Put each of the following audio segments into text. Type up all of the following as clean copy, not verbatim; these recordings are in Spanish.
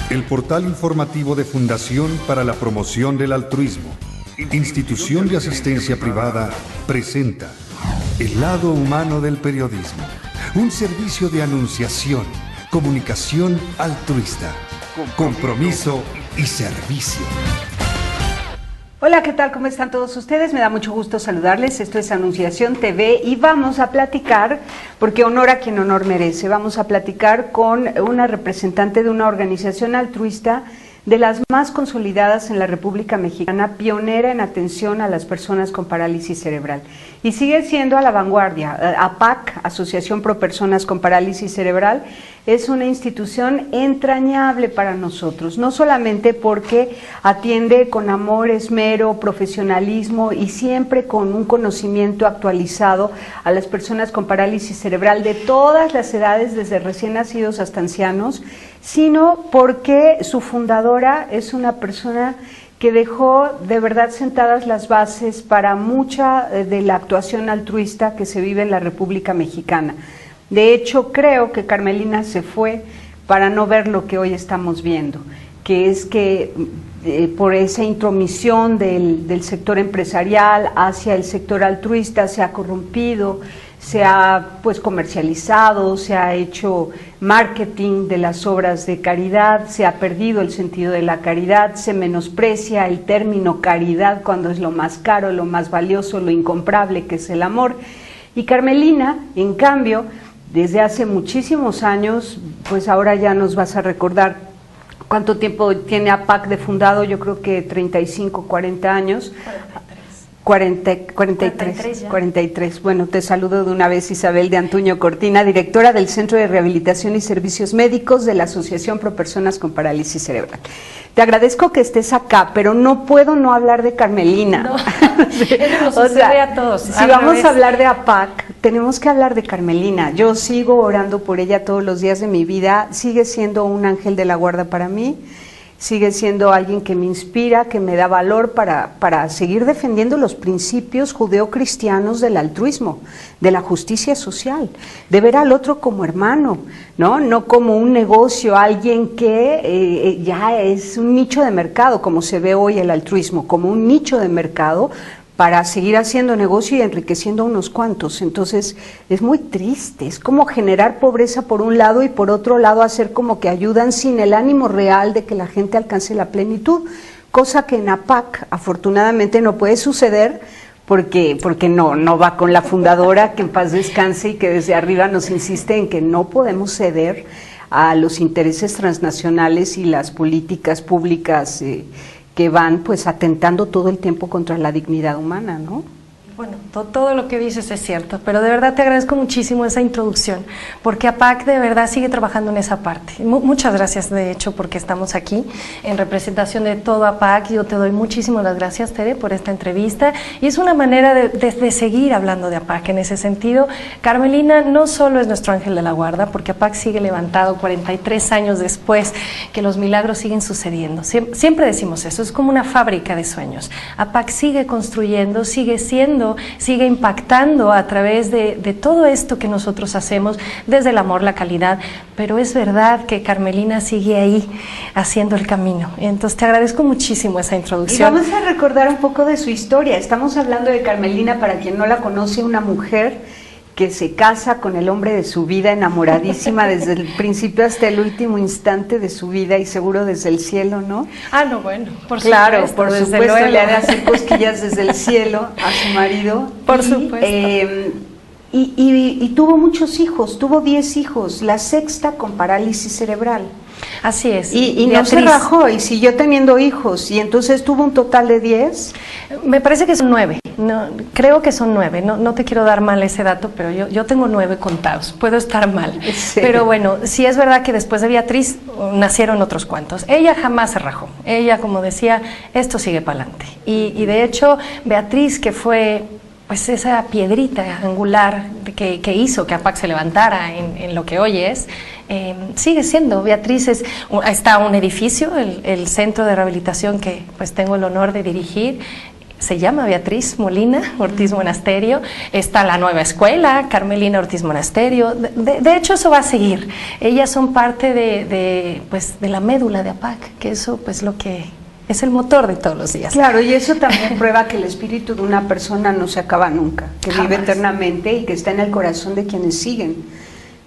El portal informativo de Fundación para la Promoción del Altruismo, institución de asistencia privada, presenta El lado humano del periodismo, un servicio de anunciación, comunicación altruista, compromiso y servicio. Hola, ¿qué tal? ¿Cómo están todos ustedes? Me da mucho gusto saludarles. Esto es Anunciación TV y vamos a platicar, porque honor a quien honor merece, vamos a platicar con una representante de una organización altruista de las más consolidadas en la República Mexicana, pionera en atención a las personas con parálisis cerebral. Y sigue siendo a la vanguardia. APAC, Asociación Pro Personas con Parálisis Cerebral, es una institución entrañable para nosotros, no solamente porque atiende con amor, esmero, profesionalismo y siempre con un conocimiento actualizado a las personas con parálisis cerebral de todas las edades, desde recién nacidos hasta ancianos, sino porque su fundadora es una persona que dejó de verdad sentadas las bases para mucha de la actuación altruista que se vive en la República Mexicana. De hecho, creo que Carmelina se fue para no ver lo que hoy estamos viendo, que es que por esa intromisión del sector empresarial hacia el sector altruista se ha corrompido, se ha comercializado, se ha hecho marketing de las obras de caridad, se ha perdido el sentido de la caridad, se menosprecia el término caridad cuando es lo más caro, lo más valioso, lo incomparable que es el amor. Y Carmelina, en cambio, desde hace muchísimos años, pues ahora ya nos vas a recordar cuánto tiempo tiene APAC de fundado, yo creo que 35, 40 años. 43. Bueno, te saludo de una vez, Isabel de Antuño Cortina, directora del Centro de Rehabilitación y Servicios Médicos de la Asociación Pro Personas con Parálisis Cerebral. Te agradezco que estés acá, pero no puedo no hablar de Carmelina. No, eso nos sucede a todos. Si vamos a hablar de APAC, tenemos que hablar de Carmelina. Yo sigo orando por ella todos los días de mi vida, sigue siendo un ángel de la guarda para mí. Sigue siendo alguien que me inspira, que me da valor para seguir defendiendo los principios judeocristianos del altruismo, de la justicia social, de ver al otro como hermano, no como un negocio, alguien que ya es un nicho de mercado, como se ve hoy el altruismo, como un nicho de mercado para seguir haciendo negocio y enriqueciendo a unos cuantos. Entonces es muy triste, es como generar pobreza por un lado y por otro lado hacer como que ayudan sin el ánimo real de que la gente alcance la plenitud, cosa que en APAC afortunadamente no puede suceder porque no va con la fundadora, que en paz descanse, y que desde arriba nos insiste en que no podemos ceder a los intereses transnacionales y las políticas públicas que van atentando todo el tiempo contra la dignidad humana, ¿no? Bueno, todo lo que dices es cierto, pero de verdad te agradezco muchísimo esa introducción, porque APAC de verdad sigue trabajando en esa parte. Muchas gracias, de hecho, porque estamos aquí en representación de todo APAC. Yo te doy muchísimas las gracias, Tere, por esta entrevista, y es una manera de seguir hablando de APAC. En ese sentido, Carmelina no solo es nuestro ángel de la guarda, porque APAC sigue levantado 43 años después, que los milagros siguen sucediendo. Siempre decimos eso, es como una fábrica de sueños. APAC sigue construyendo, sigue impactando a través de todo esto que nosotros hacemos, desde el amor, la calidad, pero es verdad que Carmelina sigue ahí haciendo el camino. Entonces te agradezco muchísimo esa introducción. Y vamos a recordar un poco de su historia. Estamos hablando de Carmelina, para quien no la conoce, una mujer que se casa con el hombre de su vida, enamoradísima desde el principio hasta el último instante de su vida, y seguro desde el cielo, ¿no? Ah, no, bueno, por claro, supuesto. por supuesto, le ha de hacer cosquillas desde el cielo a su marido. Por supuesto. Y tuvo muchos hijos, tuvo 10 hijos, la sexta con parálisis cerebral. Así es. Y no se rajó y siguió teniendo hijos, y entonces tuvo un total de 10. Me parece que son 9, no, creo que son 9, no te quiero dar mal ese dato, pero yo tengo 9 contados, puedo estar mal. Sí. Pero bueno, sí es verdad que después de Beatriz nacieron otros cuantos. Ella jamás se rajó, ella, como decía, esto sigue para adelante. Y de hecho, Beatriz, que fue esa piedrita angular que hizo que APAC se levantara en lo que hoy es, sigue siendo. Beatriz está un edificio, el centro de rehabilitación que tengo el honor de dirigir, se llama Beatriz Molina Ortiz Monasterio, está la nueva escuela, Carmelina Ortiz Monasterio, de hecho eso va a seguir. Ellas son parte pues, de la médula de APAC, que eso pues lo que es el motor de todos los días. Claro, y eso también prueba que el espíritu de una persona no se acaba nunca, que vive eternamente y que está en el corazón de quienes siguen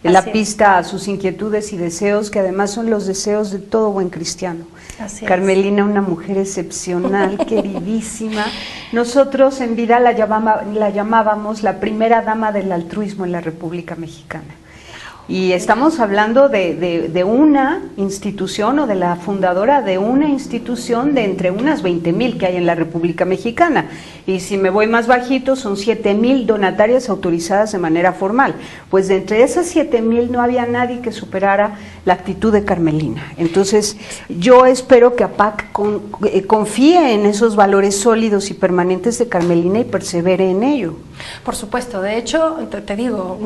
la pista a sus inquietudes y deseos, que además son los deseos de todo buen cristiano. Así Carmelina, una mujer excepcional, queridísima. Nosotros en vida la llamábamos la primera dama del altruismo en la República Mexicana. Y estamos hablando de una institución, o de la fundadora de una institución de entre unas 20,000 que hay en la República Mexicana. Y si me voy más bajito, son 7,000 donatarias autorizadas de manera formal. Pues de entre esas 7,000 no había nadie que superara la actitud de Carmelina. Entonces, yo espero que APAC confíe en esos valores sólidos y permanentes de Carmelina y persevere en ello. Por supuesto, de hecho, te digo,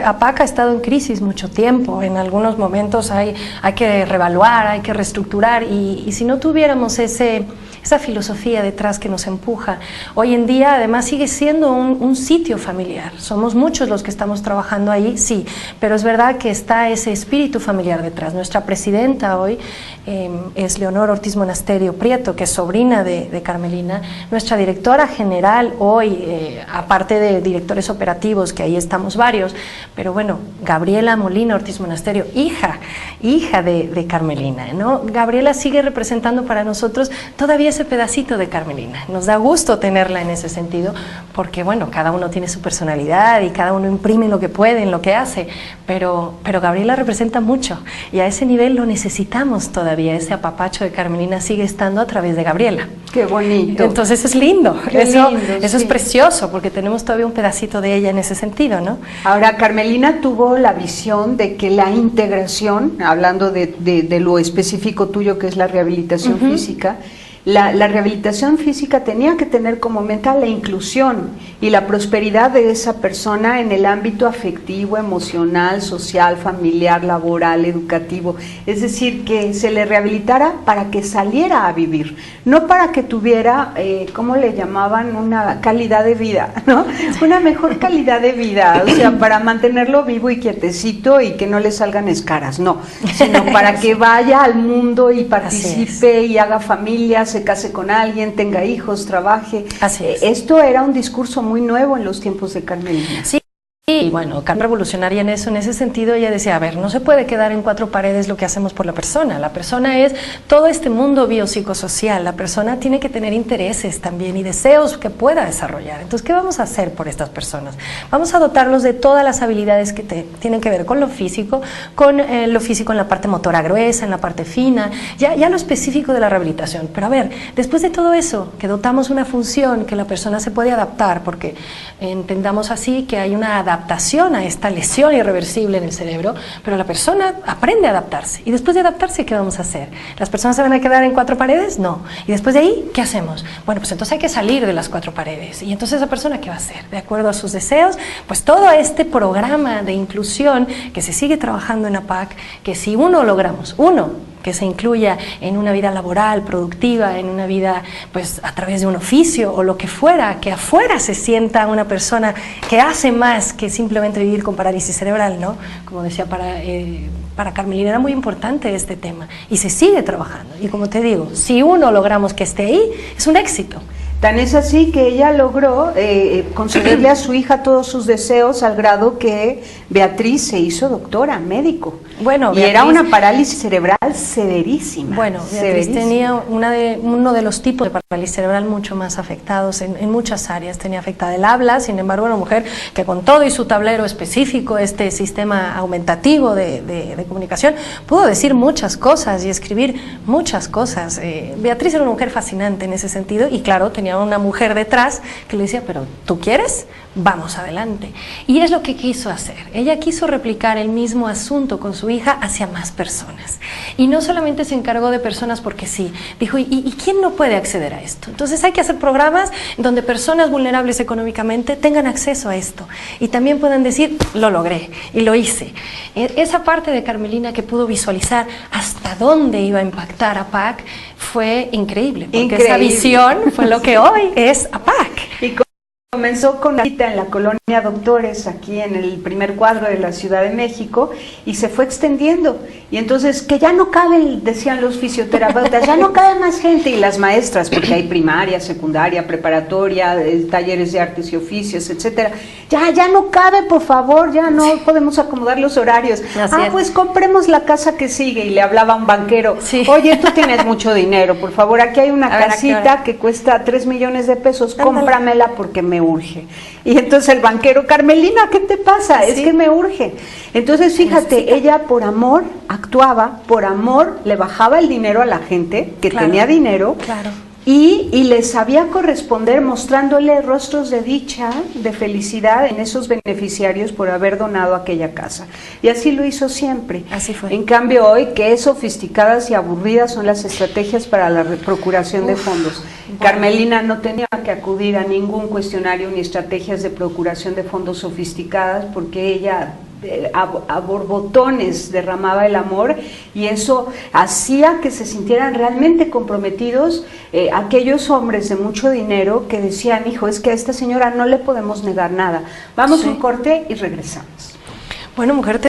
APAC ha estado en crisis mucho tiempo, en algunos momentos hay que reevaluar, hay que reestructurar, y si no tuviéramos esa filosofía detrás que nos empuja, hoy en día además sigue siendo un sitio familiar, somos muchos los que estamos trabajando ahí, sí, pero es verdad que está ese espíritu familiar detrás. Nuestra presidenta hoy es Leonor Ortiz Monasterio Prieto, que es sobrina de Carmelina. Nuestra directora general hoy, aparte de directores operativos, que ahí estamos varios, pero bueno, Gabriela Molina Ortiz Monasterio, hija de Carmelina, ¿no? Gabriela sigue representando para nosotros todavía ese pedacito de Carmelina. Nos da gusto tenerla en ese sentido, porque bueno, cada uno tiene su personalidad y cada uno imprime lo que puede en lo que hace, pero Gabriela representa mucho, y a ese nivel lo necesitamos todavía. Ese apapacho de Carmelina sigue estando a través de Gabriela. ¡Qué bonito! Entonces es lindo, eso sí. Es precioso, porque tenemos todavía un pedacito de ella en ese sentido, ¿no? Ahora, Carmelina tuvo la visión de que la integración, hablando de lo específico tuyo, que es la rehabilitación física, la rehabilitación física tenía que tener como meta la inclusión y la prosperidad de esa persona en el ámbito afectivo, emocional, social, familiar, laboral, educativo. Es decir, que se le rehabilitara para que saliera a vivir, no para que tuviera, ¿cómo le llamaban? Una calidad de vida, ¿no? Una mejor calidad de vida, o sea, para mantenerlo vivo y quietecito y que no le salgan escaras, no, sino para que vaya al mundo y participe y haga familias, se case con alguien, tenga hijos, trabaje. Así es. Esto era un discurso muy nuevo en los tiempos de Carmelina. Sí. Y bueno, revolucionaria en eso, en ese sentido ella decía, a ver, no se puede quedar en cuatro paredes lo que hacemos por la persona es todo este mundo biopsicosocial, la persona tiene que tener intereses también y deseos que pueda desarrollar. Entonces, ¿qué vamos a hacer por estas personas? Vamos a dotarlos de todas las habilidades que tienen que ver con lo físico en la parte motora gruesa, en la parte fina, ya lo específico de la rehabilitación. Pero a ver, después de todo eso, que dotamos una función que la persona se puede adaptar, porque entendamos así que hay una adaptación a esta lesión irreversible en el cerebro, pero la persona aprende a adaptarse. Y después de adaptarse, ¿qué vamos a hacer? ¿Las personas se van a quedar en cuatro paredes? No. Y después de ahí, ¿qué hacemos? Bueno, pues entonces hay que salir de las cuatro paredes. Y entonces esa persona, ¿qué va a hacer? De acuerdo a sus deseos, pues todo este programa de inclusión que se sigue trabajando en APAC, que si logramos que se incluya en una vida laboral, productiva, en una vida pues a través de un oficio o lo que fuera, que afuera se sienta una persona que hace más que simplemente vivir con parálisis cerebral, ¿no? Como decía, para Carmelina era muy importante este tema y se sigue trabajando. Y como te digo, si logramos que esté ahí, es un éxito. Tan es así que ella logró concederle a su hija todos sus deseos, al grado que Beatriz se hizo doctora, médico. Bueno, y era una parálisis cerebral severísima. Bueno, Beatriz tenía uno de los tipos de parálisis cerebral mucho más afectados en muchas áreas. Tenía afectada el habla, sin embargo, una mujer que con todo y su tablero específico, este sistema aumentativo de comunicación, pudo decir muchas cosas y escribir muchas cosas. Beatriz era una mujer fascinante en ese sentido y claro, tenía una mujer detrás que le decía, pero ¿tú quieres? Vamos adelante. Y es lo que quiso hacer. Ella quiso replicar el mismo asunto con su hija hacia más personas. Y no solamente se encargó de personas porque sí. Dijo, ¿y quién no puede acceder a esto? Entonces hay que hacer programas donde personas vulnerables económicamente tengan acceso a esto. Y también puedan decir, lo logré y lo hice. Esa parte de Carmelina que pudo visualizar hasta dónde iba a impactar a APAC fue increíble, porque esa visión fue lo que hoy es APAC. Y comenzó con la cita en la colonia Doctores, aquí en el primer cuadro de la Ciudad de México, y se fue extendiendo. Y entonces, que ya no cabe, decían los fisioterapeutas, ya no cabe más gente, y las maestras, porque hay primaria, secundaria, preparatoria, talleres de artes y oficios, etcétera. Ya no cabe, por favor, ya no podemos acomodar los horarios. Pues compremos la casa que sigue, y le hablaba a un banquero, oye, tú tienes mucho dinero, por favor, aquí hay una casita que cuesta 3 millones de pesos, cómpramela porque me urge. Y entonces el banquero, Carmelina, ¿qué te pasa? Es que me urge. Entonces, fíjate, ella por amor actuaba, por amor le bajaba el dinero a la gente que tenía dinero, y les sabía corresponder mostrándole rostros de dicha, de felicidad en esos beneficiarios por haber donado aquella casa. Y así lo hizo siempre. Así fue. En cambio hoy, qué sofisticadas y aburridas son las estrategias para la procuración de fondos. Carmelina no tenía que acudir a ningún cuestionario ni estrategias de procuración de fondos sofisticadas, porque ella a borbotones derramaba el amor, y eso hacía que se sintieran realmente comprometidos aquellos hombres de mucho dinero que decían, hijo, es que a esta señora no le podemos negar nada. Vamos a un corte y regresamos. Bueno, mujer,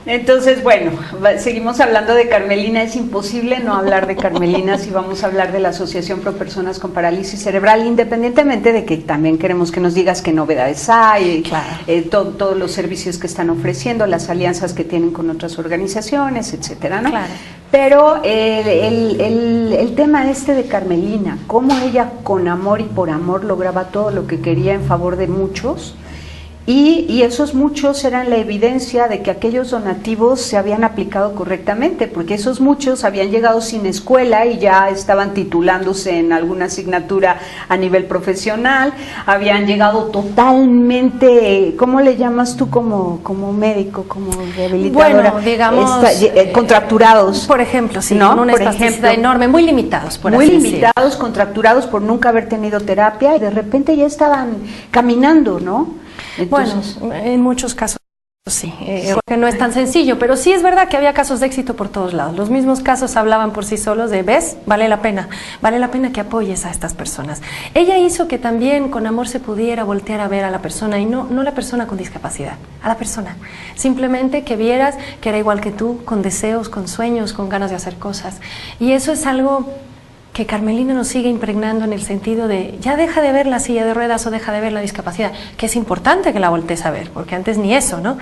Entonces, bueno, seguimos hablando de Carmelina. Es imposible no hablar de Carmelina si vamos a hablar de la Asociación Pro Personas con Parálisis Cerebral, independientemente de que también queremos que nos digas qué novedades hay, todos los servicios que están ofreciendo, las alianzas que tienen con otras organizaciones, etcétera, ¿no? Claro. Pero el tema este de Carmelina, cómo ella con amor y por amor lograba todo lo que quería en favor de muchos, y esos muchos eran la evidencia de que aquellos donativos se habían aplicado correctamente, porque esos muchos habían llegado sin escuela y ya estaban titulándose en alguna asignatura a nivel profesional, habían llegado totalmente, ¿cómo le llamas tú como médico, como rehabilitadora? Bueno, digamos, contracturados. Por ejemplo, sí, ¿no? con una Por espasticidad ejemplo, enorme, muy limitados, por muy así decirlo. limitados, contracturados por nunca haber tenido terapia y de repente ya estaban caminando, ¿no? Entonces, bueno, en muchos casos sí, porque no es tan sencillo, pero sí es verdad que había casos de éxito por todos lados. Los mismos casos hablaban por sí solos de, ¿ves? Vale la pena que apoyes a estas personas. Ella hizo que también con amor se pudiera voltear a ver a la persona, y no la persona con discapacidad, a la persona. Simplemente que vieras que era igual que tú, con deseos, con sueños, con ganas de hacer cosas. Y eso es algo que Carmelina nos sigue impregnando en el sentido de ya deja de ver la silla de ruedas o deja de ver la discapacidad, que es importante que la voltees a ver, porque antes ni eso, ¿no?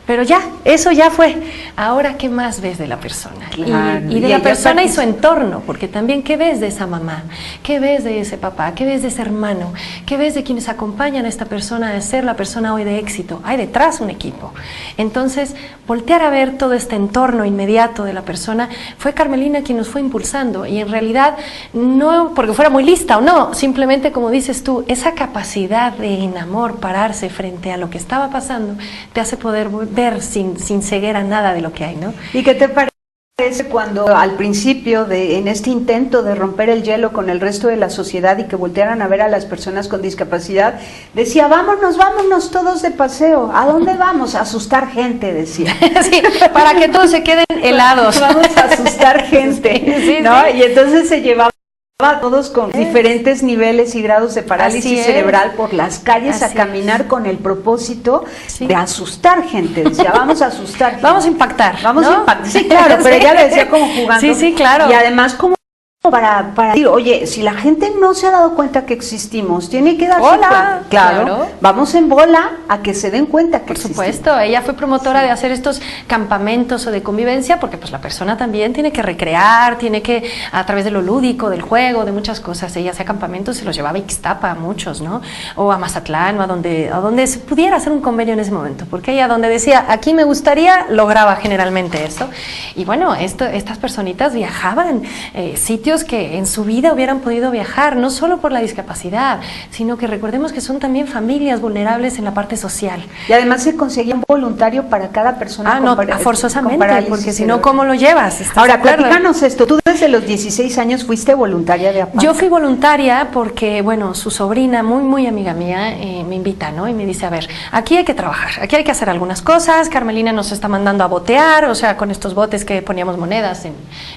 Pero ya, eso ya fue. Ahora, ¿qué más ves de la persona? Claro. Y de la persona y su entorno, porque también, ¿qué ves de esa mamá? ¿Qué ves de ese papá? ¿Qué ves de ese hermano? ¿Qué ves de quienes acompañan a esta persona a ser la persona hoy de éxito? Hay detrás un equipo. Entonces, voltear a ver todo este entorno inmediato de la persona, fue Carmelina quien nos fue impulsando, y en realidad, no porque fuera muy lista o no, simplemente como dices tú, esa capacidad de en amor pararse frente a lo que estaba pasando, te hace poder ver sin ceguera nada de lo que hay, ¿no? ¿Y qué te parece cuando al principio en este intento de romper el hielo con el resto de la sociedad y que voltearan a ver a las personas con discapacidad, decía, vámonos todos de paseo? ¿A dónde vamos? A asustar gente, decía. Sí, para que todos se queden helados. Vamos a asustar gente, sí, ¿no? sí. Y entonces se llevaba a todos con diferentes niveles y grados de parálisis cerebral por las calles a caminar con el propósito de asustar gente. Decía, vamos a asustar gente. Vamos a impactar. Vamos ¿no? a impactar. Sí, claro, pero ella le decía como jugando. Sí, claro. Y además como para decir, oye, si la gente no se ha dado cuenta que existimos, tiene que darse cuenta. Claro, vamos en bola a que se den cuenta que por existimos. supuesto, ella fue promotora de hacer estos campamentos o de convivencia, porque pues la persona también tiene que recrear, tiene que, a través de lo lúdico, del juego, de muchas cosas. Ella hacía campamentos, se los llevaba a Ixtapa a muchos, ¿no? O a Mazatlán, o a donde se pudiera hacer un convenio en ese momento, porque ella donde decía, aquí me gustaría, lograba generalmente eso. Y bueno, estas personitas viajaban, sitios que en su vida hubieran podido viajar, no solo por la discapacidad, sino que recordemos que son también familias vulnerables en la parte social. Y además se conseguía un voluntario para cada persona. Forzosamente, porque si no, ¿cómo lo llevas? Ahora, platícanos esto, tú desde los 16 años fuiste voluntaria de APAC. Yo fui voluntaria porque, bueno, su sobrina, muy amiga mía, me invita, ¿no? Y me dice, a ver, aquí hay que trabajar, aquí hay que hacer algunas cosas, Carmelina nos está mandando a botear, o sea, con estos botes que poníamos monedas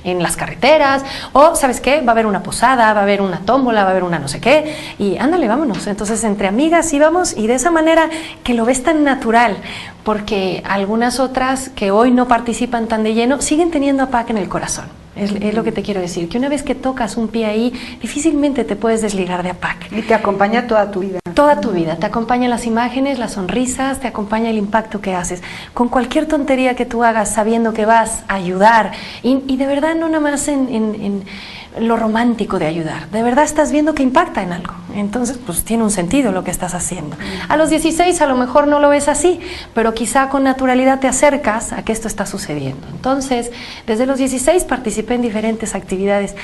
en las carreteras, o, ¿sabes qué? Va a haber una posada, va a haber una tómbola, va a haber una no sé qué, y ándale, vámonos. Entonces, entre amigas íbamos, y de esa manera que lo ves tan natural, porque algunas otras que hoy no participan tan de lleno, siguen teniendo a APAC en el corazón. Es lo que te quiero decir, que una vez que tocas un pie ahí, difícilmente te puedes desligar de APAC. Y te acompaña toda tu vida. Toda tu vida, te acompañan las imágenes, las sonrisas, te acompaña el impacto que haces. Con cualquier tontería que tú hagas, sabiendo que vas a ayudar, y de verdad no nada más en lo romántico de ayudar, de verdad estás viendo que impacta en algo, entonces pues tiene un sentido lo que estás haciendo. A los 16 a lo mejor no lo ves así, pero quizá con naturalidad te acercas a que esto está sucediendo. Entonces, desde los 16 participé en diferentes actividades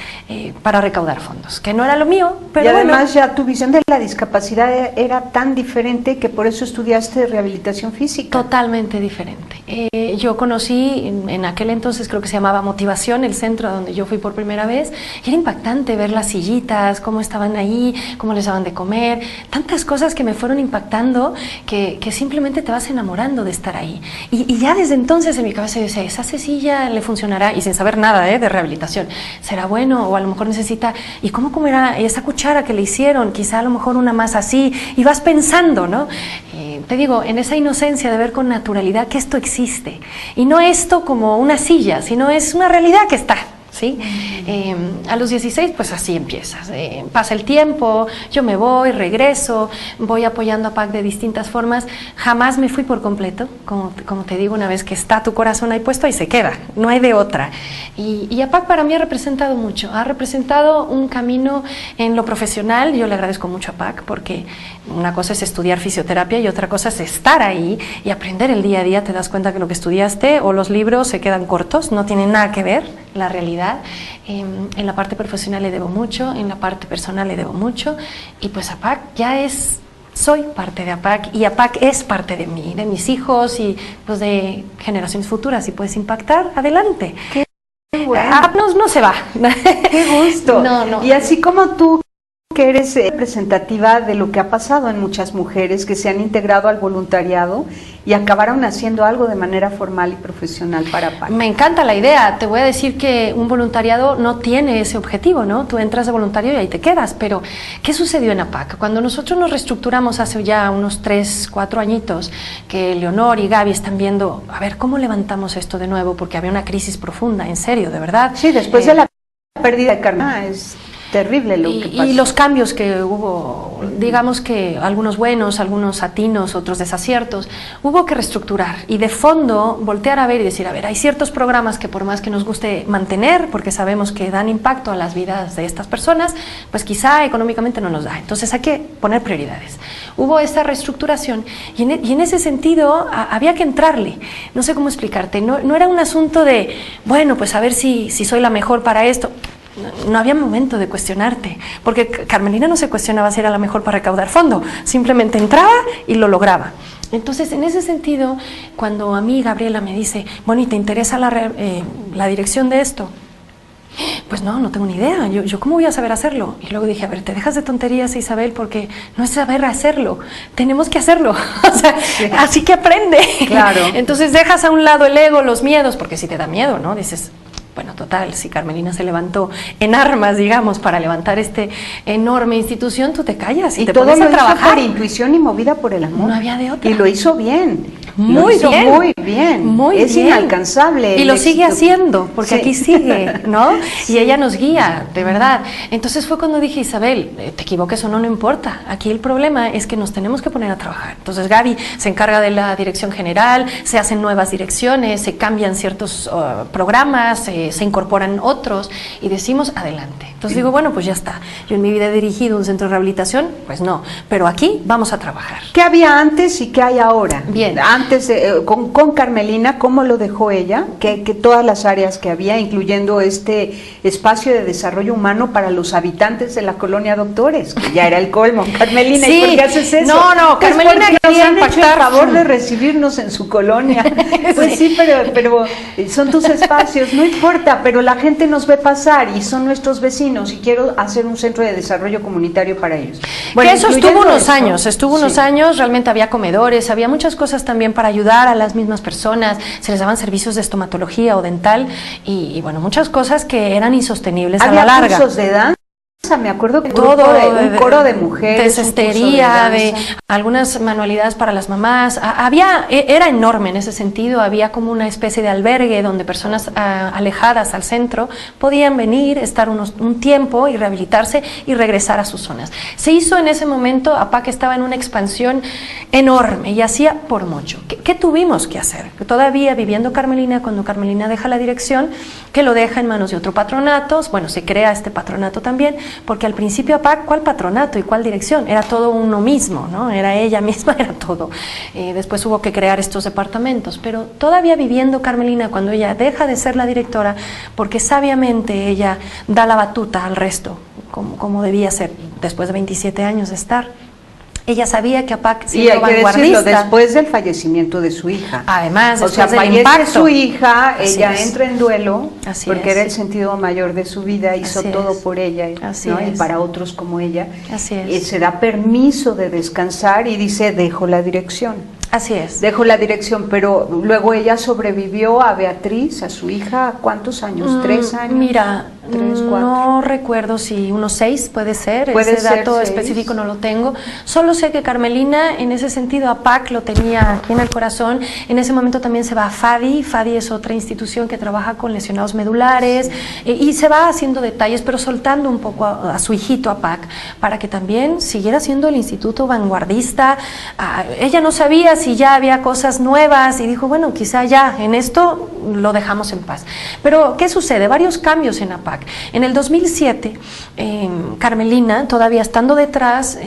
para recaudar fondos, que no era lo mío, pero y además ya tu visión de la discapacidad era tan diferente que por eso estudiaste rehabilitación física. Totalmente diferente. Yo conocí en aquel entonces, creo que se llamaba Motivación, el centro a donde yo fui por primera vez, y era impactante ver las sillitas, cómo estaban ahí, cómo les daban de comer, tantas cosas que me fueron impactando que simplemente te vas enamorando de estar ahí. Y ya desde entonces en mi cabeza yo decía, esa silla le funcionará, y sin saber nada de rehabilitación, será bueno, o a lo mejor necesita, ¿y cómo comerá esa cuchara que le hicieron? Quizá a lo mejor una más así, y vas pensando, ¿no? Te digo, en esa inocencia de ver con naturalidad que esto existe, y no esto como una silla, sino es una realidad que está. ¿sí? A los 16, pues así empiezas. Pasa el tiempo, yo me voy, regreso, voy apoyando a APAC de distintas formas. Jamás me fui por completo, como te digo, una vez que está tu corazón ahí puesto, ahí se queda, no hay de otra. Y APAC para mí ha representado mucho, ha representado un camino en lo profesional. Yo le agradezco mucho a APAC porque una cosa es estudiar fisioterapia y otra cosa es estar ahí y aprender el día a día. Te das cuenta que lo que estudiaste o los libros se quedan cortos, no tienen nada que ver la realidad. En la parte profesional le debo mucho, en la parte personal le debo mucho, y pues APAC soy parte de APAC y APAC es parte de mí, de mis hijos y pues de generaciones futuras. Si puedes impactar, adelante. Qué bueno. APAC no se va. Qué gusto. No. Y así como tú, que eres representativa de lo que ha pasado en muchas mujeres que se han integrado al voluntariado y acabaron haciendo algo de manera formal y profesional para APAC. Me encanta la idea. Te voy a decir que un voluntariado no tiene ese objetivo, ¿no? Tú entras de voluntario y ahí te quedas, pero ¿qué sucedió en APAC? Cuando nosotros nos reestructuramos hace ya unos 3, 4 añitos, que Leonor y Gaby están viendo, a ver, ¿cómo levantamos esto de nuevo? Porque había una crisis profunda, en serio, de verdad. Sí, después de la pérdida de Carmen, es terrible lo que pasó. Y los cambios que hubo, digamos que algunos buenos, algunos atinos, otros desaciertos, hubo que reestructurar y de fondo voltear a ver y decir, a ver, hay ciertos programas que por más que nos guste mantener, porque sabemos que dan impacto a las vidas de estas personas, pues quizá económicamente no nos da. Entonces hay que poner prioridades. Hubo esta reestructuración y en ese sentido había que entrarle. No sé cómo explicarte, no era un asunto de, bueno, pues a ver si soy la mejor para esto. No había momento de cuestionarte, porque Carmelina no se cuestionaba si era la mejor para recaudar fondo, simplemente entraba y lo lograba. Entonces, en ese sentido, cuando a mí Gabriela me dice, bueno, ¿y te interesa la dirección de esto? Pues no tengo ni idea, yo ¿cómo voy a saber hacerlo? Y luego dije, a ver, te dejas de tonterías, Isabel, porque no es saber hacerlo, tenemos que hacerlo, o sea, sí. Así que aprende. Claro. Entonces dejas a un lado el ego, los miedos, porque si te da miedo, ¿no? Dices, bueno, total, si Carmelina se levantó en armas, digamos, para levantar este enorme institución, tú te callas y te todo pones lo a trabajar. hizo por intuición y movida por el amor. No había de otra. Y lo hizo bien. Muy bien. Muy bien. Muy es bien. Inalcanzable. Y lo sigue haciendo, porque sí. Aquí sigue, ¿no? Sí. Y ella nos guía, de verdad. Entonces fue cuando dije, Isabel, te equivoques o no importa. Aquí el problema es que nos tenemos que poner a trabajar. Entonces Gaby se encarga de la dirección general, se hacen nuevas direcciones, se cambian ciertos programas, se incorporan otros y decimos adelante. Entonces digo, bueno, pues ya está. Yo en mi vida he dirigido un centro de rehabilitación, pues no, pero aquí vamos a trabajar. ¿Qué había antes y qué hay ahora? Bien. Antes, con Carmelina, ¿cómo lo dejó ella? Que todas las áreas que había, incluyendo este espacio de desarrollo humano para los habitantes de la colonia Doctores, que ya era el colmo. Carmelina, sí. ¿y por qué haces eso? No, Carmelina quería nos han hecho el favor de recibirnos en su colonia. Pues sí, pero son tus espacios, no importa, pero la gente nos ve pasar y son nuestros vecinos y quiero hacer un centro de desarrollo comunitario para ellos. Bueno, que eso estuvo unos años, realmente había comedores, había muchas cosas también para ayudar a las mismas personas, se les daban servicios de estomatología o dental y bueno, muchas cosas que eran insostenibles a la larga. Había cursos de danza. Me acuerdo que un coro de mujeres, de cestería, de algunas manualidades para las mamás. Era enorme en ese sentido, había como una especie de albergue donde personas alejadas al centro podían venir, estar un tiempo y rehabilitarse y regresar a sus zonas. Se hizo en ese momento, APAC estaba en una expansión enorme y hacía por mucho. ¿Qué tuvimos que hacer? Todavía viviendo Carmelina, cuando Carmelina deja la dirección, que lo deja en manos de otro patronato, bueno, se crea este patronato también, porque al principio APAC, ¿cuál patronato y cuál dirección? Era todo uno mismo, ¿no? Era ella misma, era todo. Después hubo que crear estos departamentos, pero todavía viviendo Carmelina, cuando ella deja de ser la directora, porque sabiamente ella da la batuta al resto, como debía ser, después de 27 años de estar. Ella sabía que APAC siendo vanguardista. Y hay que decirlo, después del fallecimiento de su hija. Además, o sea, fallece su hija, ella entra en duelo, porque era el sentido mayor de su vida, hizo todo por ella, ¿no? Y para otros como ella. Así es. Se da permiso de descansar y dice, dejo la dirección. Así es. Dejo la dirección, pero luego ella sobrevivió a Beatriz, a su hija, ¿cuántos años? 3 años. Mira, 3, 4. No recuerdo si unos 6 puede ser, Puede ese ser dato 6. específico no lo tengo. Solo sé que Carmelina, en ese sentido, APAC lo tenía aquí en el corazón. En ese momento también se va a FADI. FADI es otra institución que trabaja con lesionados medulares, y se va haciendo detalles, pero soltando un poco a su hijito APAC para que también siguiera siendo el instituto vanguardista. Ella no sabía si ya había cosas nuevas y dijo, bueno, quizá ya en esto lo dejamos en paz. Pero, ¿qué sucede? Varios cambios en APAC. En el 2007, Carmelina, todavía estando detrás,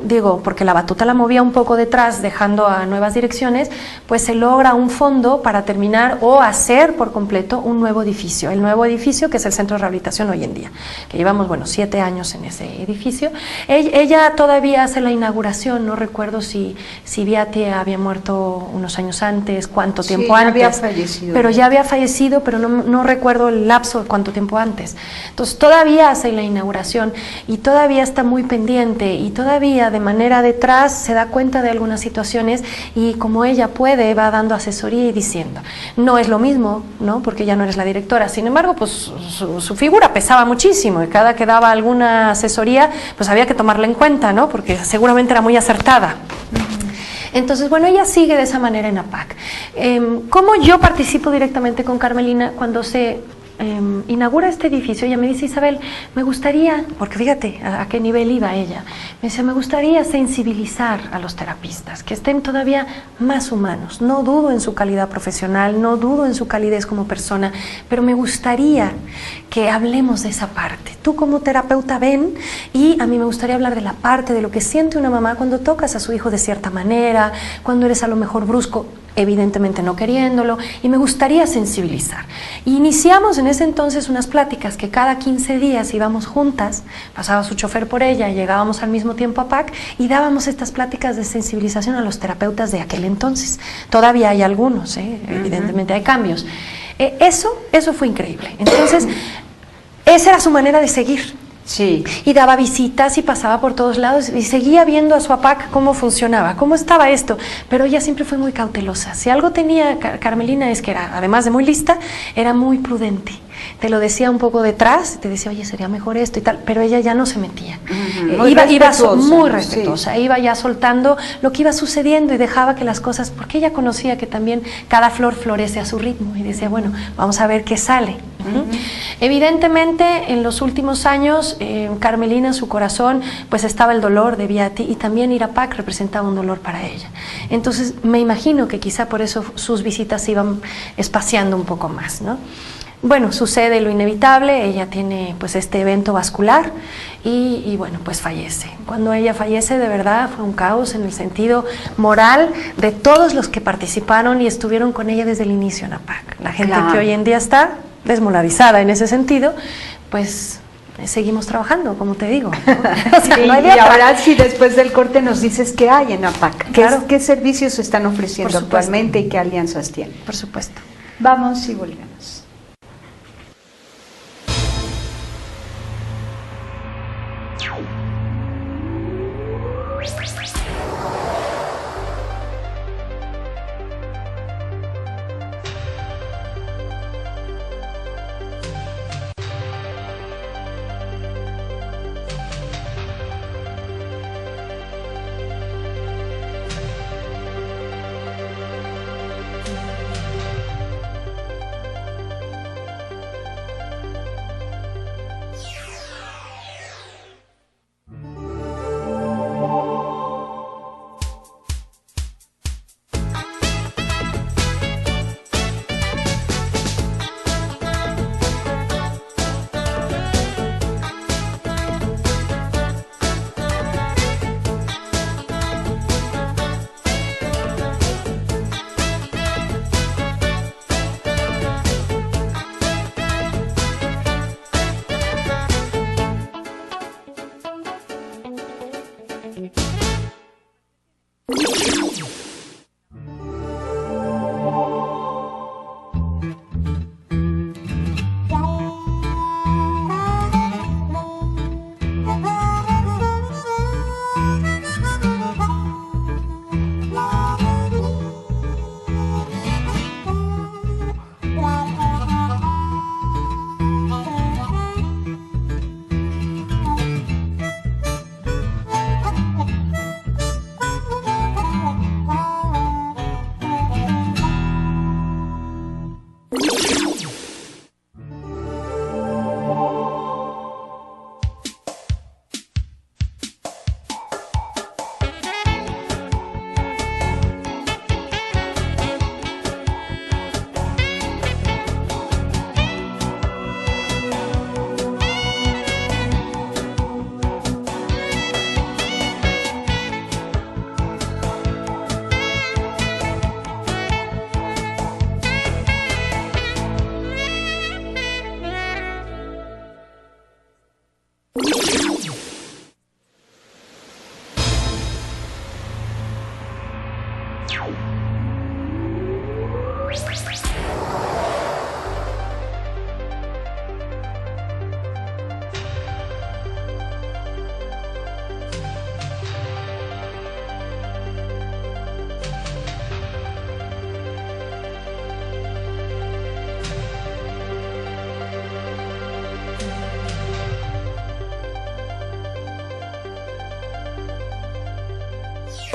digo, porque la batuta la movía un poco detrás, dejando a nuevas direcciones, pues se logra un fondo para terminar o hacer por completo un nuevo edificio. El nuevo edificio que es el Centro de Rehabilitación hoy en día, que llevamos, 7 años en ese edificio. Ella todavía hace la inauguración, no recuerdo si Beaty había muerto unos años antes, cuánto tiempo antes. Había fallecido. Pero ya había fallecido, pero no recuerdo el lapso de cuánto tiempo antes. Entonces todavía hace la inauguración y todavía está muy pendiente y todavía de manera detrás se da cuenta de algunas situaciones y como ella puede va dando asesoría y diciendo. No es lo mismo, ¿no? Porque ya no eres la directora. Sin embargo, pues su figura pesaba muchísimo y cada que daba alguna asesoría, pues había que tomarla en cuenta, ¿no? Porque seguramente era muy acertada. Entonces, bueno, ella sigue de esa manera en APAC. ¿Cómo yo participo directamente con Carmelina cuando se inaugura este edificio? Ella me dice, Isabel, me gustaría, porque fíjate a qué nivel iba ella, me dice, me gustaría sensibilizar a los terapistas, que estén todavía más humanos. No dudo en su calidad profesional, no dudo en su calidez como persona, pero me gustaría que hablemos de esa parte. Tú como terapeuta ven, y a mí me gustaría hablar de la parte de lo que siente una mamá cuando tocas a su hijo de cierta manera, cuando eres a lo mejor brusco, evidentemente no queriéndolo, y me gustaría sensibilizar. Iniciamos en ese entonces unas pláticas que cada 15 días íbamos juntas, pasaba su chofer por ella, llegábamos al mismo tiempo a PAC y dábamos estas pláticas de sensibilización a los terapeutas de aquel entonces. Todavía hay algunos, evidentemente hay cambios. Eso fue increíble. Entonces, esa era su manera de seguir. Sí. Y daba visitas y pasaba por todos lados y seguía viendo a su APAC cómo funcionaba, cómo estaba esto, pero ella siempre fue muy cautelosa. Si algo tenía Carmelina es que era, además de muy lista, era muy prudente. Te lo decía un poco detrás, te decía, oye, sería mejor esto y tal, pero ella ya no se metía. Iba muy respetuosa, iba ya soltando lo que iba sucediendo y dejaba que las cosas, porque ella conocía que también cada flor florece a su ritmo y decía, bueno, vamos a ver qué sale. Evidentemente, en los últimos años, Carmelina, en su corazón, pues estaba el dolor de Beaty y también ir a PAC representaba un dolor para ella. Entonces, me imagino que quizá por eso sus visitas se iban espaciando un poco más, ¿no? Bueno, sucede lo inevitable, ella tiene pues este evento vascular y bueno, pues fallece. Cuando ella fallece, de verdad fue un caos en el sentido moral de todos los que participaron y estuvieron con ella desde el inicio en APAC. La gente que hoy en día está desmolarizada en ese sentido, pues seguimos trabajando, como te digo, ¿no? O sea, sí, no hay y ahora sí, después del corte nos dices qué hay en APAC, claro. ¿Qué servicios se están ofreciendo actualmente y qué alianzas tienen? Por supuesto. Vamos y volvemos.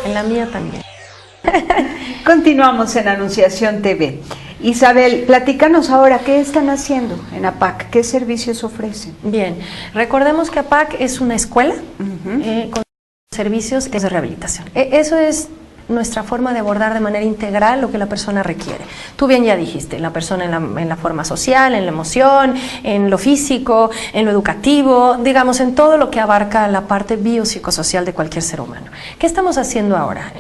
En la mía también. Continuamos en Anunciación TV. Isabel, platícanos ahora, ¿qué están haciendo en APAC? ¿Qué servicios ofrecen? Bien, recordemos que APAC es una escuela con servicios de rehabilitación. Eso es nuestra forma de abordar de manera integral lo que la persona requiere. Tú bien ya dijiste, la persona en la forma social, en la emoción, en lo físico, en lo educativo, digamos, en todo lo que abarca la parte biopsicosocial de cualquier ser humano. ¿Qué estamos haciendo ahora?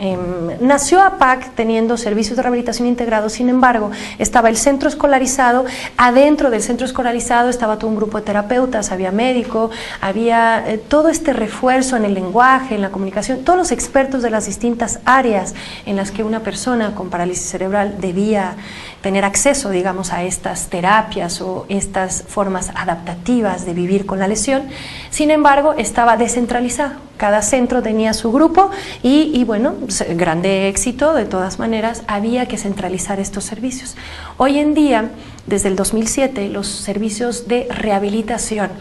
Nació APAC teniendo servicios de rehabilitación integrados, sin embargo, estaba el centro escolarizado, adentro del centro escolarizado estaba todo un grupo de terapeutas, había médico, había todo este refuerzo en el lenguaje, en la comunicación, todos los expertos de las distintas áreas en las que una persona con parálisis cerebral debía tener acceso, digamos, a estas terapias o estas formas adaptativas de vivir con la lesión. Sin embargo, estaba descentralizado. Cada centro tenía su grupo y bueno, grande éxito, de todas maneras, había que centralizar estos servicios. Hoy en día, desde el 2007, los servicios de rehabilitación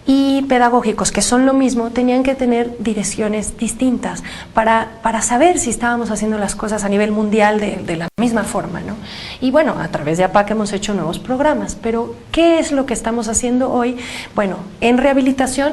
y pedagógicos, que son lo mismo, tenían que tener direcciones distintas para saber si estábamos haciendo las cosas a nivel mundial de la misma forma, ¿no? Y bueno, a través de APAC hemos hecho nuevos programas, pero ¿qué es lo que estamos haciendo hoy? Bueno, en rehabilitación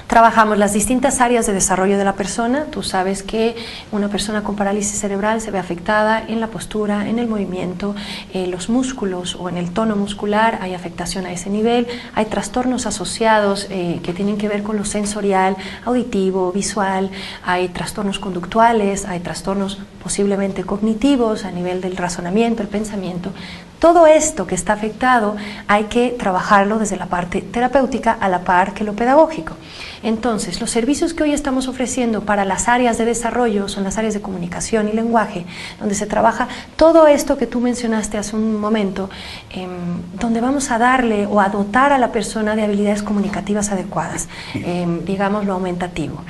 trabajamos las distintas áreas de desarrollo de la persona. Tú sabes que una persona con parálisis cerebral se ve afectada en la postura, en el movimiento, los músculos o en el tono muscular, hay afectación a ese nivel, hay trastornos asociados que tienen que ver con lo sensorial, auditivo, visual, hay trastornos conductuales, hay trastornos posiblemente cognitivos a nivel del razonamiento, el pensamiento. Todo esto que está afectado hay que trabajarlo desde la parte terapéutica a la par que lo pedagógico. Entonces, los servicios que hoy estamos ofreciendo para las áreas de desarrollo son las áreas de comunicación y lenguaje, donde se trabaja todo esto que tú mencionaste hace un momento, donde vamos a darle o a dotar a la persona de habilidades comunicativas adecuadas, digamos lo aumentativo.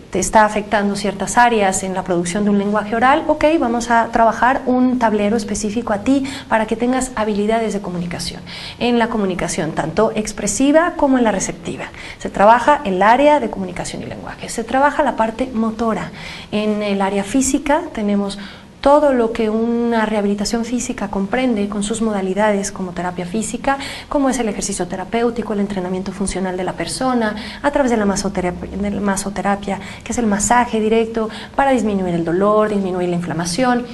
Te está afectando ciertas áreas en la producción de un lenguaje oral, ok, vamos a trabajar un tablero específico a ti para que tengas habilidades de comunicación. En la comunicación, tanto expresiva como en la receptiva. Se trabaja el área de comunicación y lenguaje. Se trabaja la parte motora. En el área física tenemos todo lo que una rehabilitación física comprende con sus modalidades como terapia física, como es el ejercicio terapéutico, el entrenamiento funcional de la persona, a través de la masoterapia, que es el masaje directo para disminuir el dolor, disminuir la inflamación.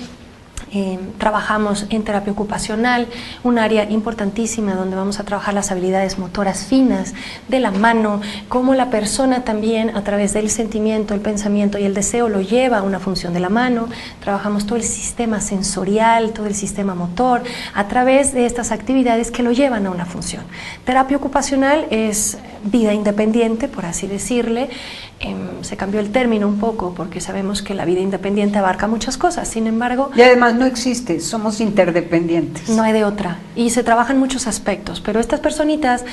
Trabajamos en terapia ocupacional, un área importantísima donde vamos a trabajar las habilidades motoras finas de la mano, cómo la persona también a través del sentimiento, el pensamiento y el deseo lo lleva a una función de la mano. Trabajamos todo el sistema sensorial, todo el sistema motor a través de estas actividades que lo llevan a una función. Terapia ocupacional es vida independiente, por así decirle. Se cambió el término un poco porque sabemos que la vida independiente abarca muchas cosas, sin embargo... Y además no existe, somos interdependientes. No hay de otra, y se trabajan muchos aspectos, pero estas personitas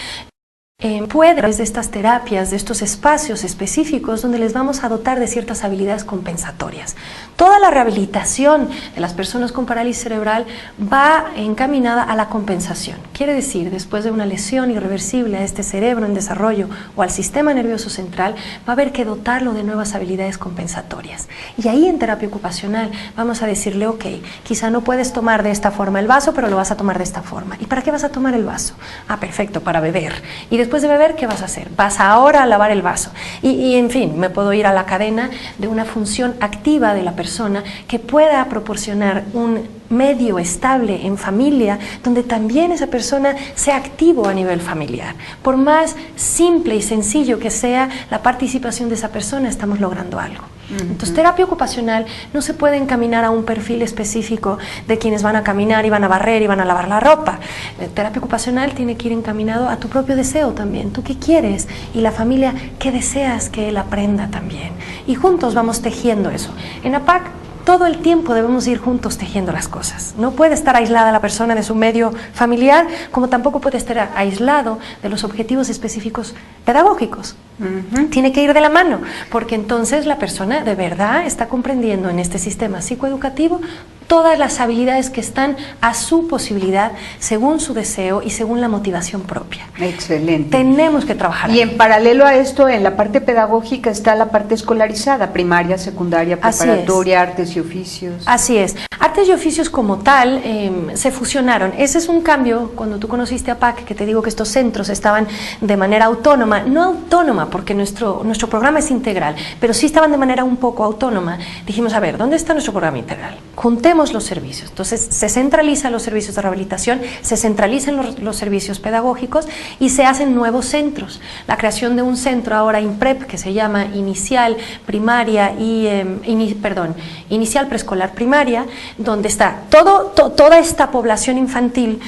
pueden, a través de estas terapias, de estos espacios específicos donde les vamos a dotar de ciertas habilidades compensatorias. Toda la rehabilitación de las personas con parálisis cerebral va encaminada a la compensación. Quiere decir, después de una lesión irreversible a este cerebro en desarrollo o al sistema nervioso central, va a haber que dotarlo de nuevas habilidades compensatorias. Y ahí en terapia ocupacional vamos a decirle, ok, quizá no puedes tomar de esta forma el vaso, pero lo vas a tomar de esta forma. ¿Y para qué vas a tomar el vaso? Ah, perfecto, para beber. Y después de beber, ¿qué vas a hacer? Vas ahora a lavar el vaso. Y en fin, me puedo ir a la cadena de una función activa de la persona que pueda proporcionar un medio estable en familia, donde también esa persona sea activo a nivel familiar. Por más simple y sencillo que sea la participación de esa persona, estamos logrando algo. Entonces, terapia ocupacional no se puede encaminar a un perfil específico de quienes van a caminar y van a barrer y van a lavar la ropa. Terapia ocupacional tiene que ir encaminado a tu propio deseo también. ¿Tú qué quieres? Y la familia, ¿qué deseas que él aprenda también? Y juntos vamos tejiendo eso. En APAC, todo el tiempo debemos ir juntos tejiendo las cosas. No puede estar aislada la persona de su medio familiar, como tampoco puede estar aislado de los objetivos específicos pedagógicos. Tiene que ir de la mano, porque entonces la persona de verdad está comprendiendo en este sistema psicoeducativo todas las habilidades que están a su posibilidad, según su deseo y según la motivación propia. Excelente. Tenemos que trabajar. Y en paralelo a esto, en la parte pedagógica está la parte escolarizada, primaria, secundaria, preparatoria, artes y oficios. Así es. Artes y oficios como tal se fusionaron. Ese es un cambio cuando tú conociste a PAC, que te digo que estos centros estaban de manera autónoma, no autónoma porque nuestro programa es integral, pero sí estaban de manera un poco autónoma. Dijimos, a ver, ¿dónde está nuestro programa integral? Juntemos los servicios. Entonces se centralizan los servicios de rehabilitación, se centralizan los servicios pedagógicos y se hacen nuevos centros. La creación de un centro ahora INPREP, que se llama Inicial Primaria y Inicial Preescolar Primaria, donde está toda esta población infantil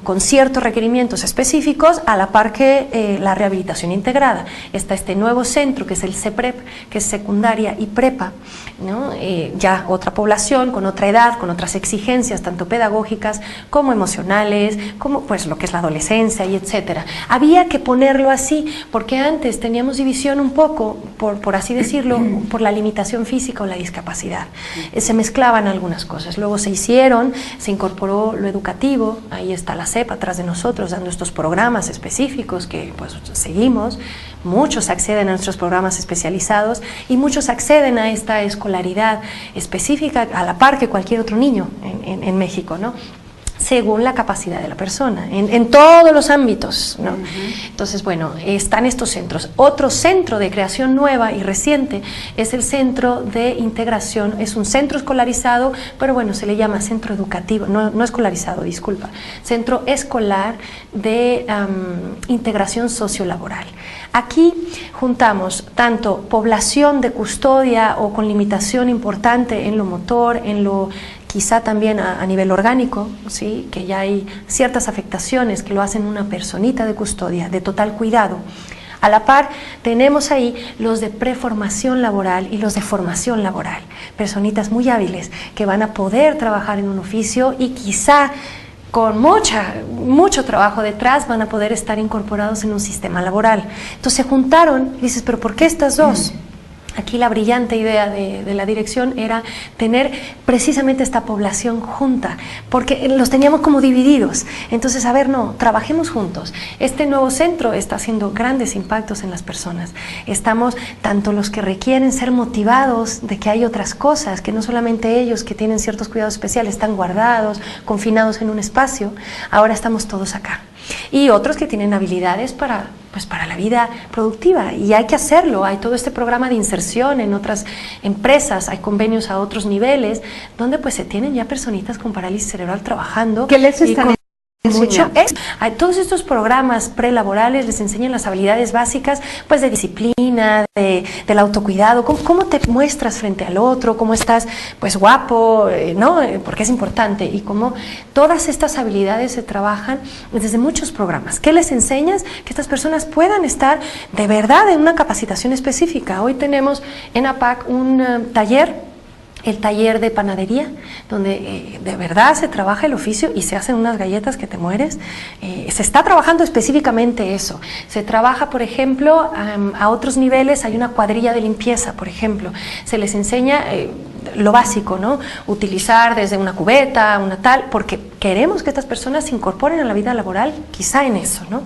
con ciertos requerimientos específicos, a la par que la rehabilitación integrada. Está este nuevo centro que es el CEPREP, que es secundaria y prepa, ¿no? Ya otra población con otra edad, con otras exigencias tanto pedagógicas como emocionales, como pues lo que es la adolescencia y etcétera. Había que ponerlo así porque antes teníamos división un poco, por así decirlo, por la limitación física o la discapacidad. Se mezclaban algunas cosas. Luego se incorporó lo educativo, ahí está la CEP atrás de nosotros dando estos programas específicos que pues seguimos. Muchos acceden a nuestros programas especializados y muchos acceden a esta escolaridad específica a la par que cualquier otro niño en México, ¿no? Según la capacidad de la persona, en todos los ámbitos, ¿no? Entonces, bueno, están estos centros. Otro centro de creación nueva y reciente es el centro de integración, es un centro escolarizado, pero bueno, se le llama centro educativo, no escolarizado, disculpa, centro escolar de integración sociolaboral. Aquí juntamos tanto población de custodia o con limitación importante en lo motor, en lo quizá también a nivel orgánico, ¿sí? Que ya hay ciertas afectaciones que lo hacen una personita de custodia, de total cuidado. A la par tenemos ahí los de preformación laboral y los de formación laboral, personitas muy hábiles que van a poder trabajar en un oficio y quizá con mucho trabajo detrás van a poder estar incorporados en un sistema laboral. Entonces se juntaron y dices, ¿pero por qué estas dos? Aquí la brillante idea de la dirección era tener precisamente esta población junta, porque los teníamos como divididos. Entonces, a ver, no, trabajemos juntos. Este nuevo centro está haciendo grandes impactos en las personas. Estamos, tanto los que requieren ser motivados de que hay otras cosas, que no solamente ellos que tienen ciertos cuidados especiales están guardados, confinados en un espacio, ahora estamos todos acá. Y otros que tienen habilidades para la vida productiva, y hay que hacerlo. Hay todo este programa de inserción en otras empresas, hay convenios a otros niveles, donde pues se tienen ya personitas con parálisis cerebral trabajando. ¿Qué les están enseñando? Todos estos programas prelaborales les enseñan las habilidades básicas pues de disciplina, del autocuidado, cómo te muestras frente al otro, cómo estás pues guapo, ¿no? Porque es importante, y cómo todas estas habilidades se trabajan desde muchos programas. ¿Qué les enseñas? Que estas personas puedan estar de verdad en una capacitación específica. Hoy tenemos en APAC un taller, el taller de panadería, donde de verdad se trabaja el oficio y se hacen unas galletas que te mueres. Se está trabajando específicamente eso. Se trabaja, por ejemplo, a otros niveles, hay una cuadrilla de limpieza, por ejemplo. Se les enseña lo básico, ¿no? Utilizar desde una cubeta, una tal, porque queremos que estas personas se incorporen a la vida laboral, quizá en eso, ¿no?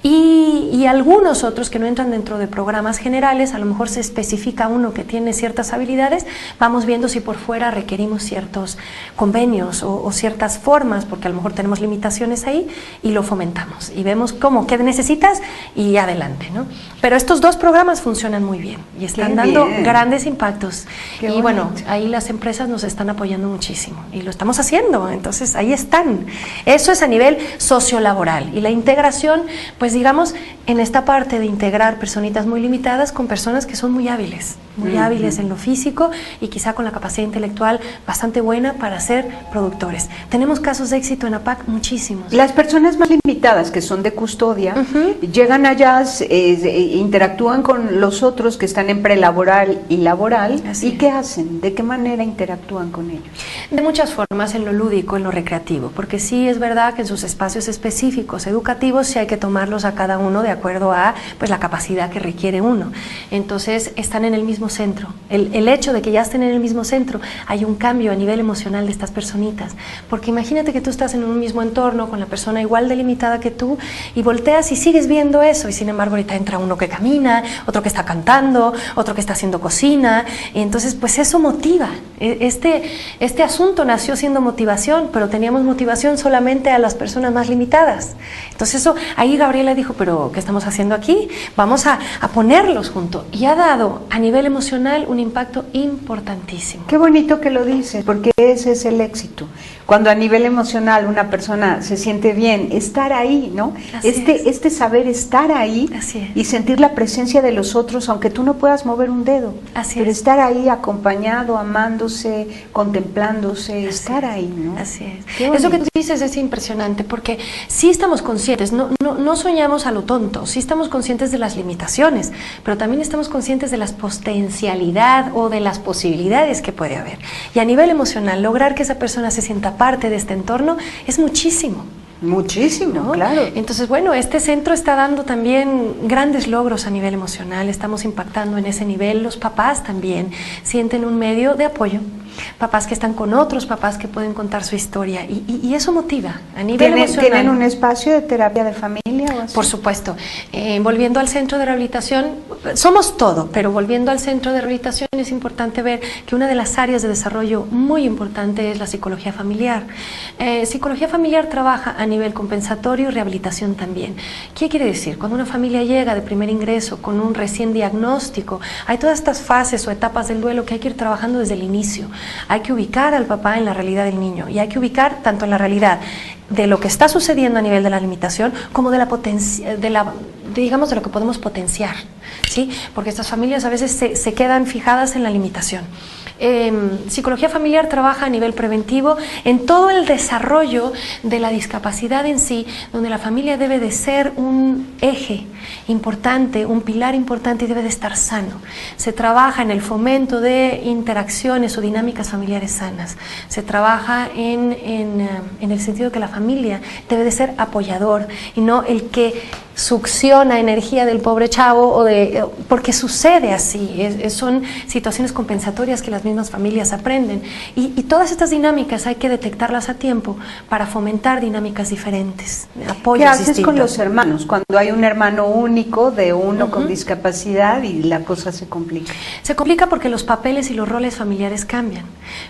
Y algunos otros que no entran dentro de programas generales, a lo mejor se especifica uno que tiene ciertas habilidades, vamos viendo si por fuera requerimos ciertos convenios o ciertas formas, porque a lo mejor tenemos limitaciones ahí, y lo fomentamos y vemos qué necesitas y adelante, ¿no? Pero estos dos programas funcionan muy bien y están dando grandes impactos. Qué y bueno, bonito. ahí las empresas nos están apoyando muchísimo y lo estamos haciendo, entonces ahí están. Eso es a nivel sociolaboral, y la integración, pues digamos, en esta parte de integrar personitas muy limitadas con personas que son muy hábiles en lo físico y quizá con la capacidad intelectual bastante buena para ser productores. Tenemos casos de éxito en APAC muchísimos. Las personas más limitadas que son de custodia llegan allá, interactúan con los otros que están en prelaboral y laboral. Así ¿Y qué hacen? ¿De qué manera interactúan con ellos? De muchas formas, en lo lúdico, en lo recreativo. educativo, porque sí es verdad que en sus espacios específicos educativos sí hay que tomarlos a cada uno de acuerdo a pues la capacidad que requiere uno. Entonces están en el mismo centro. El hecho de que ya estén en el mismo centro, hay un cambio a nivel emocional de estas personitas, porque imagínate que tú estás en un mismo entorno con la persona igual delimitada que tú y volteas y sigues viendo eso, y sin embargo ahorita entra uno que camina, otro que está cantando, otro que está haciendo cocina, y entonces pues eso motiva. Este asunto nació siendo motivación, pero teníamos motivación solamente a las personas más limitadas. Entonces eso, ahí Gabriela dijo, pero ¿qué estamos haciendo aquí? Vamos a ponerlos juntos, y ha dado a nivel emocional un impacto importantísimo. Qué bonito que lo dices, porque ese es el éxito. Cuando a nivel emocional una persona se siente bien, estar ahí, ¿no? Este saber estar ahí y sentir la presencia de los otros, aunque tú no puedas mover un dedo. Pero estar ahí acompañado, amándose, contemplándose, estar ahí, ¿no? Así es. Eso que tú dices es impresionante, porque sí estamos conscientes, no soñamos a lo tonto, sí estamos conscientes de las limitaciones, pero también estamos conscientes de las potencialidad o de las posibilidades que puede haber. Y a nivel emocional, lograr que esa persona se sienta parte de este entorno es muchísimo. Muchísimo, ¿no? Claro. Entonces, bueno, este centro está dando también grandes logros a nivel emocional, estamos impactando en ese nivel. Los papás también sienten un medio de apoyo, papás que están con otros papás que pueden contar su historia, y eso motiva a nivel emocional. ¿Tienen un espacio de terapia de familia o así? Por supuesto. Volviendo al centro de rehabilitación, somos todo, pero volviendo al centro de rehabilitación es importante ver que una de las áreas de desarrollo muy importante es la psicología familiar. Psicología familiar trabaja a nivel compensatorio y rehabilitación también. ¿Qué quiere decir? Cuando una familia llega de primer ingreso con un recién diagnóstico, hay todas estas fases o etapas del duelo que hay que ir trabajando desde el inicio. Hay que ubicar al papá en la realidad del niño, y hay que ubicar tanto en la realidad de lo que está sucediendo a nivel de la limitación como de la potencia, digamos, de lo que podemos potenciar, ¿sí? Porque estas familias a veces se quedan fijadas en la limitación. Psicología familiar trabaja a nivel preventivo en todo el desarrollo de la discapacidad en sí, donde la familia debe de ser un eje importante, un pilar importante, y debe de estar sano. Se trabaja en el fomento de interacciones o dinámicas familiares sanas. Se trabaja en el sentido que la familia debe de ser apoyador y no el que succiona energía del pobre chavo porque sucede así. Son situaciones compensatorias que las mismas familias aprenden, y todas estas dinámicas hay que detectarlas a tiempo para fomentar dinámicas diferentes, apoyos ¿Qué haces distintos. con los hermanos cuando hay un hermano único de uno con discapacidad y la cosa se complica? Se complica porque los papeles y los roles familiares cambian.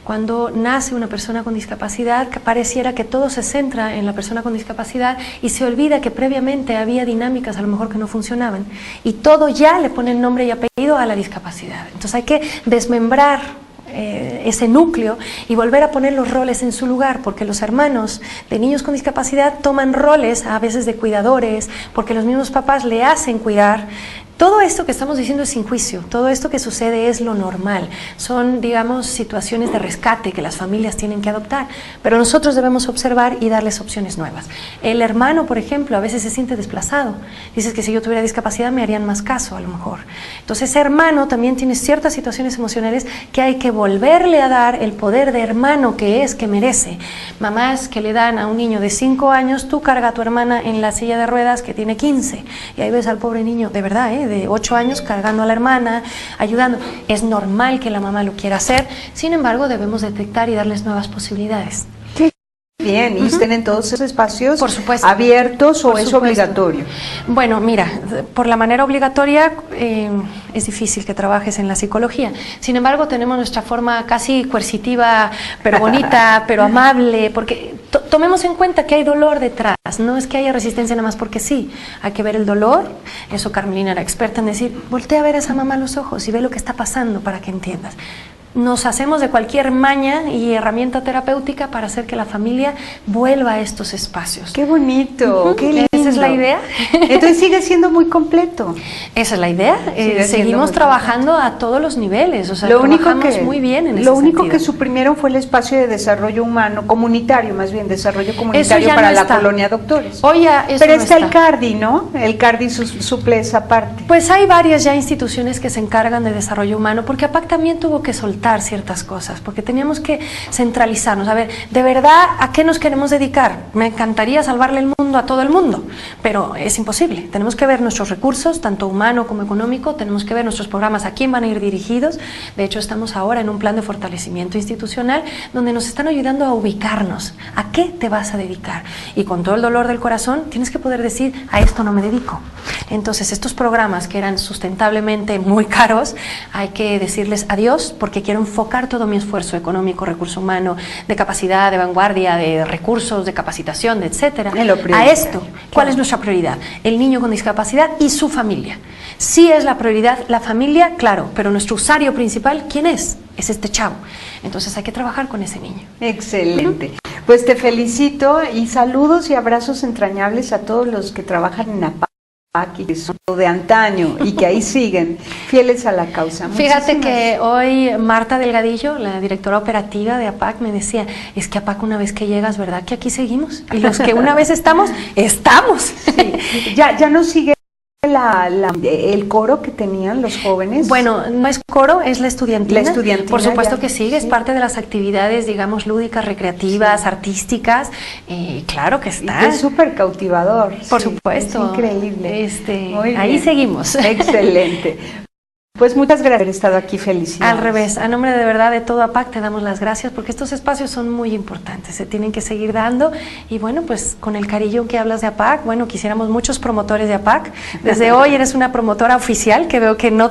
Cuando nace una persona con discapacidad, pareciera que todo se centra en la persona con discapacidad y se olvida que previamente había dinámicas a lo mejor que no funcionaban, y todo ya le ponen nombre y apellido a la discapacidad. Entonces hay que desmembrar ese núcleo y volver a poner los roles en su lugar, porque los hermanos de niños con discapacidad toman roles a veces de cuidadores, porque los mismos papás le hacen cuidar. Todo esto que estamos diciendo es sin juicio, todo esto que sucede es lo normal, son, digamos, situaciones de rescate que las familias tienen que adoptar, pero nosotros debemos observar y darles opciones nuevas. El hermano, por ejemplo, a veces se siente desplazado, dices que si yo tuviera discapacidad me harían más caso a lo mejor. Entonces ese hermano también tiene ciertas situaciones emocionales que hay que volverle a dar el poder de hermano que merece. Mamás que le dan a un niño de 5 años, tú carga a tu hermana en la silla de ruedas que tiene 15, y ahí ves al pobre niño, de verdad, de 8 años cargando a la hermana, ayudando. Es normal que la mamá lo quiera hacer, sin embargo debemos detectar y darles nuevas posibilidades. Bien, ¿y estén en todos esos espacios por supuesto, abiertos o es obligatorio? Bueno, mira, por la manera obligatoria es difícil que trabajes en la psicología. Sin embargo, tenemos nuestra forma casi coercitiva, pero bonita, pero amable, porque tomemos en cuenta que hay dolor detrás. No es que haya resistencia nada más porque sí. Hay que ver el dolor. Eso Carmelina era experta en decir, voltea a ver a esa mamá a los ojos y ve lo que está pasando para que entiendas. Nos hacemos de cualquier maña y herramienta terapéutica para hacer que la familia vuelva a estos espacios. ¡Qué bonito! ¡Qué Esa es la idea. Entonces sigue siendo muy completo. Esa es la idea. Seguimos trabajando a todos los niveles. O sea, trabajamos muy bien en ese sentido. Lo único que suprimieron fue el espacio de desarrollo humano, comunitario, más bien, desarrollo comunitario para la colonia Doctores. Pero está el CARDI, ¿no? El CARDI suple esa parte. Pues hay varias ya instituciones que se encargan de desarrollo humano, porque APAC también tuvo que soltar ciertas cosas, porque teníamos que centralizarnos. A ver, de verdad, ¿a qué nos queremos dedicar? Me encantaría salvarle el mundo a todo el mundo, pero es imposible. Tenemos que ver nuestros recursos, tanto humano como económico, tenemos que ver nuestros programas a quién van a ir dirigidos. De hecho, estamos ahora en un plan de fortalecimiento institucional donde nos están ayudando a ubicarnos. ¿A qué te vas a dedicar? Y con todo el dolor del corazón, tienes que poder decir, a esto no me dedico. Entonces, estos programas que eran sustentablemente muy caros, hay que decirles adiós, porque quiero enfocar todo mi esfuerzo económico, recurso humano, de capacidad, de vanguardia, de recursos, de capacitación, de etcétera, a esto. ¿Cuál es nuestra prioridad? El niño con discapacidad y su familia. Sí es la prioridad la familia, claro, pero nuestro usuario principal, ¿quién es? Es este chavo. Entonces hay que trabajar con ese niño. Excelente. Pues te felicito y saludos y abrazos entrañables a todos los que trabajan en APAC y que son de antaño y que ahí siguen fieles a la causa. Fíjate que hoy Marta Delgadillo, la directora operativa de APAC, me decía, es que APAC una vez que llegas, ¿verdad que aquí seguimos? Y los que una vez estamos, estamos. Sí. Ya no sigue el coro que tenían los jóvenes. Bueno, no es coro, es la estudiantina. Por supuesto ya, que sigue, es parte de las actividades, digamos, lúdicas, recreativas, artísticas. Claro que está. Es súper cautivador. Por supuesto. Es increíble. Ahí seguimos. Excelente. Pues muchas gracias por haber estado aquí, felicidades. Al revés, a nombre de verdad de todo APAC te damos las gracias porque estos espacios son muy importantes, se tienen que seguir dando y bueno, pues con el cariño que hablas de APAC, bueno, quisiéramos muchos promotores de APAC. Desde hoy eres una promotora oficial que veo que no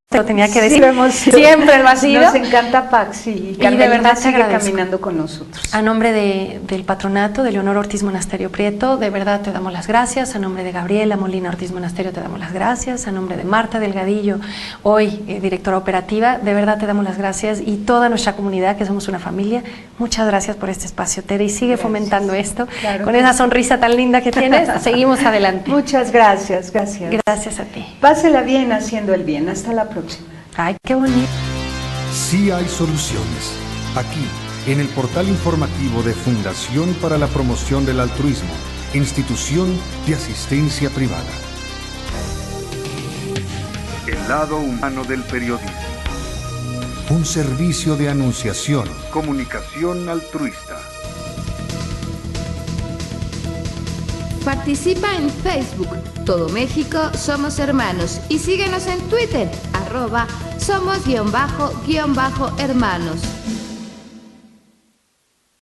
te lo tenía que decir, siempre lo ha sido. Nos encanta APAC, sí, y de verdad sigue caminando con nosotros. A nombre del patronato de Leonor Ortiz Monasterio Prieto, de verdad te damos las gracias. A nombre de Gabriela Molina Ortiz Monasterio te damos las gracias. A nombre de Marta Delgadillo, hoy directora operativa, de verdad te damos las gracias y toda nuestra comunidad, que somos una familia, muchas gracias por este espacio, Tere, y sigue fomentando esto, con esa sonrisa tan linda que tienes, seguimos adelante. Muchas gracias, gracias. Gracias a ti. Pásela bien haciendo el bien, hasta la próxima. Ay, qué bonito. Sí hay soluciones. Aquí, en el portal informativo de Fundación para la Promoción del Altruismo, Institución de Asistencia Privada. El lado humano del periodismo. Un servicio de anunciación, comunicación altruista. Participa en Facebook, Todo México Somos Hermanos, y síguenos en Twitter, @somos_hermanos.